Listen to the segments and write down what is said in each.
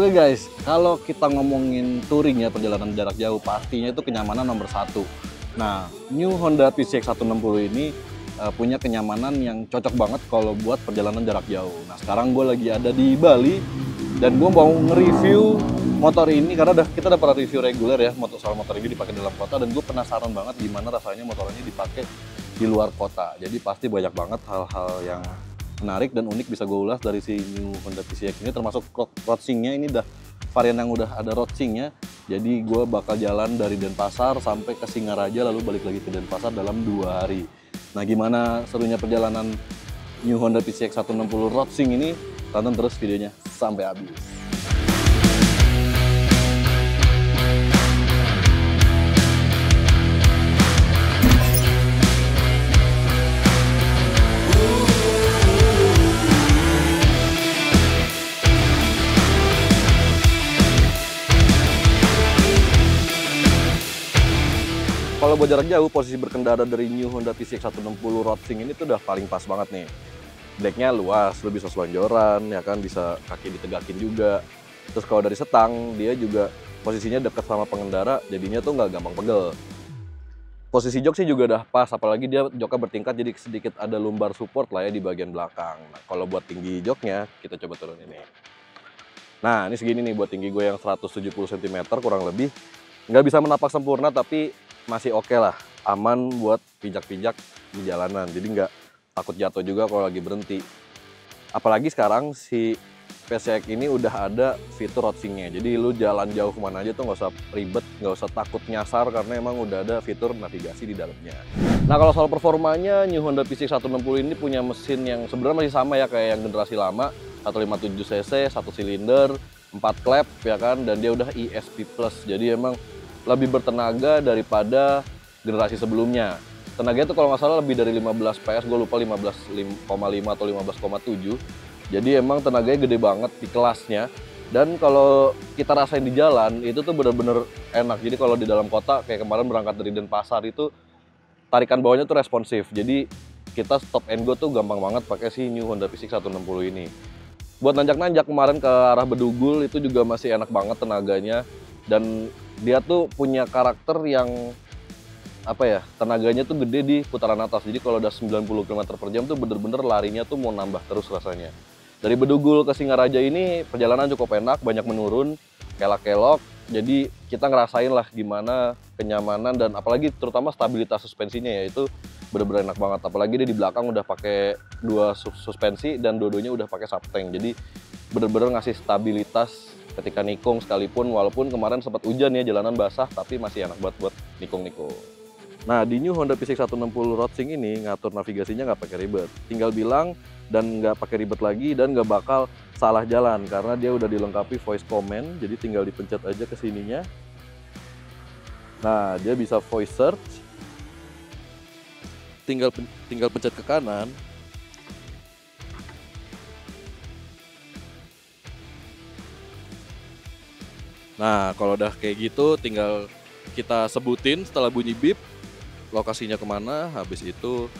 Oke guys, kalau kita ngomongin touring ya, perjalanan jarak jauh, pastinya itu kenyamanan nomor satu. Nah, New Honda PCX 160 ini punya kenyamanan yang cocok banget kalau buat perjalanan jarak jauh. Nah, sekarang gue lagi ada di Bali dan gue mau nge-review motor ini karena kita udah pernah review reguler ya, soal motor ini dipakai dalam kota, dan gue penasaran banget gimana rasanya motor ini dipakai di luar kota. Jadi pasti banyak banget hal-hal yang menarik dan unik bisa gue ulas dari si New Honda PCX ini, termasuk roadsingnya. Ini udah varian yang udah ada roadsingnya. Jadi gue bakal jalan dari Denpasar sampai ke Singaraja lalu balik lagi ke Denpasar dalam 2 hari. Nah, gimana serunya perjalanan New Honda PCX 160 roadsing ini? Tonton terus videonya sampai habis. Kalau buat jarak jauh, posisi berkendara dari New Honda PCX 160 roadsing ini tuh udah paling pas banget nih. Decknya luas, lu bisa selonjoran, ya kan, bisa kaki ditegakin juga. Terus kalau dari setang, dia juga posisinya dekat sama pengendara, jadinya tuh nggak gampang pegel. Posisi jok sih juga udah pas, apalagi dia joknya bertingkat, jadi sedikit ada lumbar support lah ya di bagian belakang. Nah, kalau buat tinggi joknya, kita coba turun ini. Nah, ini segini nih buat tinggi gue yang 170 cm kurang lebih. Nggak bisa menapak sempurna, tapi masih oke lah, aman buat pijak-pijak di jalanan, jadi nggak takut jatuh juga kalau lagi berhenti. Apalagi sekarang si PCX ini udah ada fitur roadsingnya, jadi lu jalan jauh kemana aja tuh nggak usah ribet, nggak usah takut nyasar karena emang udah ada fitur navigasi di dalamnya. Nah, kalau soal performanya, New Honda PCX 160 ini punya mesin yang sebenarnya masih sama ya kayak yang generasi lama, 157 cc, 1 silinder, 4 klep ya kan, dan dia udah ESP Plus, jadi emang lebih bertenaga daripada generasi sebelumnya. Tenaganya tuh kalau nggak salah lebih dari 15 PS, gue lupa 15,5 atau 15,7. Jadi emang tenaganya gede banget di kelasnya. Dan kalau kita rasain di jalan, itu tuh bener-bener enak. Jadi kalau di dalam kota, kayak kemarin berangkat dari Denpasar itu, tarikan bawahnya tuh responsif. Jadi kita stop and go tuh gampang banget pakai si New Honda PCX 160 ini. Buat nanjak-nanjak kemarin ke arah Bedugul itu juga masih enak banget tenaganya. Dan dia tuh punya karakter yang apa ya, tenaganya tuh gede di putaran atas. Jadi kalau udah 90 km/jam tuh bener-bener larinya tuh mau nambah terus rasanya. Dari Bedugul ke Singaraja ini perjalanan cukup enak, banyak menurun, kelak-kelok. Jadi kita ngerasain lah gimana kenyamanan dan apalagi terutama stabilitas suspensinya ya, itu bener-bener enak banget. Apalagi dia di belakang udah pakai 2 suspensi dan dua-duanya udah pakai subtank. Jadi bener-bener ngasih stabilitas ketika nikung sekalipun, walaupun kemarin sempat hujan ya, jalanan basah, tapi masih enak buat nikung-nikung. Nah, di New Honda PCX 160 roadsing ini ngatur navigasinya nggak pakai ribet, tinggal bilang dan nggak pakai ribet lagi, dan nggak bakal salah jalan karena dia udah dilengkapi voice command, jadi tinggal dipencet aja ke sininya. Nah, dia bisa voice search, tinggal pencet ke kanan. Nah, kalau udah kayak gitu tinggal kita sebutin setelah bunyi beep lokasinya kemana, habis itu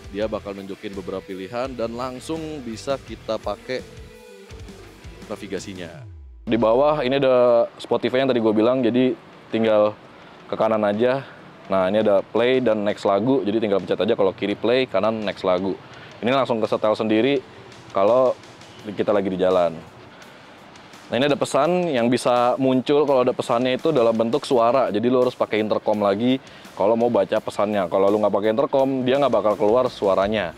dia bakal nunjukin beberapa pilihan dan langsung bisa kita pakai navigasinya. Di bawah ini ada Spotify yang tadi gue bilang, jadi tinggal ke kanan aja. Nah, ini ada play dan next lagu, jadi tinggal pencet aja kalau kiri play, kanan next lagu. Ini langsung ke setel sendiri kalau kita lagi di jalan. Nah, ini ada pesan yang bisa muncul kalau ada pesannya itu dalam bentuk suara. Jadi lo harus pakai intercom lagi kalau mau baca pesannya. Kalau lo nggak pakai intercom, dia nggak bakal keluar suaranya.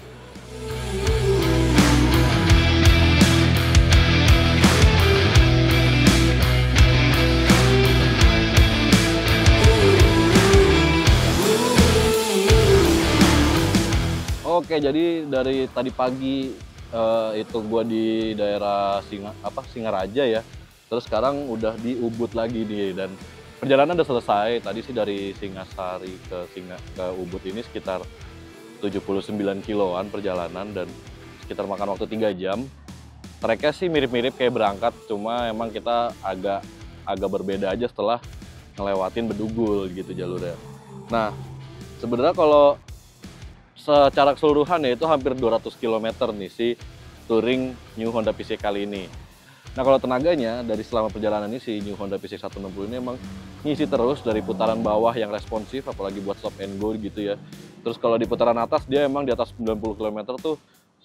Oke, jadi dari tadi pagi itu gue di daerah Singaraja ya. Terus sekarang udah di Ubud lagi nih, dan perjalanan udah selesai. Tadi sih dari Singasari ke Ubud ini sekitar 79 kiloan perjalanan dan sekitar makan waktu 3 jam. Treknya sih mirip-mirip kayak berangkat, cuma emang kita agak berbeda aja setelah ngelewatin Bedugul gitu jalurnya. Nah, sebenarnya kalau secara keseluruhan ya itu hampir 200 km nih si touring New Honda PCX kali ini. Nah kalau tenaganya dari selama perjalanan ini si New Honda PCX 160 ini emang ngisi terus dari putaran bawah yang responsif, apalagi buat stop and go gitu ya. Terus kalau di putaran atas dia emang di atas 90 km tuh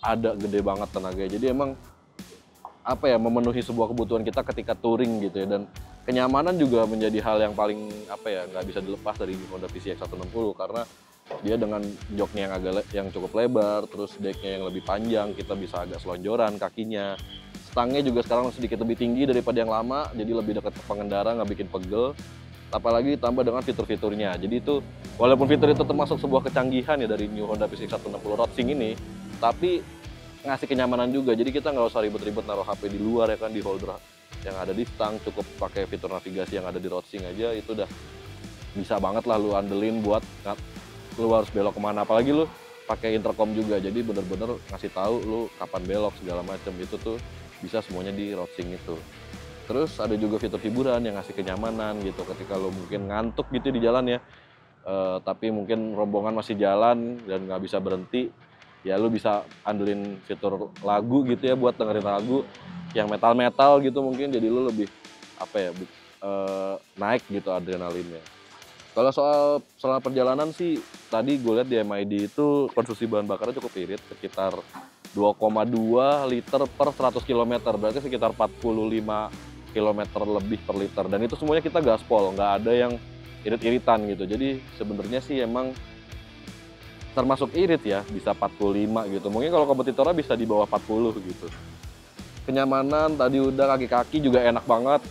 ada gede banget tenaganya. Jadi emang apa ya, memenuhi sebuah kebutuhan kita ketika touring gitu ya. Dan kenyamanan juga menjadi hal yang paling apa ya, nggak bisa dilepas dari Honda PCX 160 karena dia dengan joknya yang cukup lebar, terus decknya yang lebih panjang, kita bisa agak selonjoran kakinya. Stangnya juga sekarang sedikit lebih tinggi daripada yang lama, jadi lebih dekat ke pengendara, nggak bikin pegel. Apalagi ditambah dengan fitur-fiturnya. Jadi itu, walaupun fitur itu termasuk sebuah kecanggihan ya dari New Honda PCX 160 Roadster ini, tapi ngasih kenyamanan juga. Jadi kita nggak usah ribet-ribet naruh HP di luar ya kan, di holder yang ada di stang, cukup pakai fitur navigasi yang ada di Roadster aja, itu udah bisa banget lah lu andelin buat lu harus belok kemana. Apalagi lu pakai intercom juga, jadi bener-bener ngasih tahu lu kapan belok segala macam. Itu tuh bisa semuanya di Roadster itu. Terus ada juga fitur hiburan yang ngasih kenyamanan gitu ketika lo mungkin ngantuk gitu di jalan ya, tapi mungkin rombongan masih jalan dan nggak bisa berhenti, ya lo bisa andelin fitur lagu gitu ya buat dengerin lagu yang metal-metal gitu, mungkin jadi lo lebih apa ya, naik gitu adrenalinnya. Kalau soal selama perjalanan sih, tadi gue lihat di MID itu konsumsi bahan bakarnya cukup irit, sekitar 2,2 liter per 100 km, berarti sekitar 45 km lebih per liter. Dan itu semuanya kita gaspol, nggak ada yang irit-iritan gitu. Jadi sebenarnya sih emang termasuk irit ya, bisa 45 gitu. Mungkin kalau kompetitornya bisa di bawah 40 gitu. Kenyamanan tadi udah, kaki-kaki juga enak banget,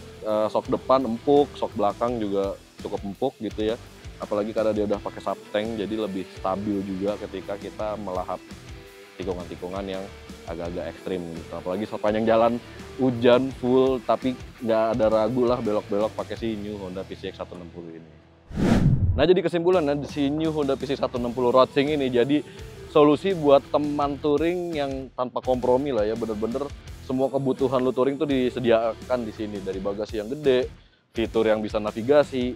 sok depan empuk, sok belakang juga cukup empuk gitu ya. Apalagi karena dia udah pakai subtank, jadi lebih stabil juga ketika kita melahap tikungan-tikungan yang agak-agak ekstrim gitu. Apalagi sepanjang jalan hujan full, tapi nggak ada ragu lah belok-belok pakai si New Honda PCX 160 ini. Nah jadi kesimpulannya si New Honda PCX 160 Roadster ini jadi solusi buat teman touring yang tanpa kompromi lah ya, bener-bener semua kebutuhan lu touring tuh disediakan di sini, dari bagasi yang gede, fitur yang bisa navigasi,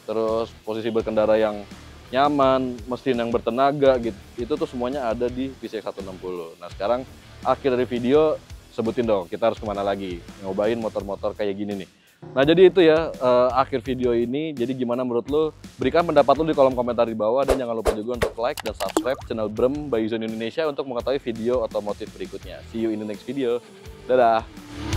terus posisi berkendara yang nyaman, mesin yang bertenaga gitu. Itu tuh semuanya ada di PCX 160. Nah sekarang akhir dari video, sebutin dong kita harus kemana lagi nyobain motor-motor kayak gini nih. Nah jadi itu ya akhir video ini. Jadi gimana menurut lo? Berikan pendapat lo di kolom komentar di bawah, dan jangan lupa juga untuk like dan subscribe channel Brem by Zone Indonesia untuk mengetahui video otomotif berikutnya. See you in the next video. Dadah!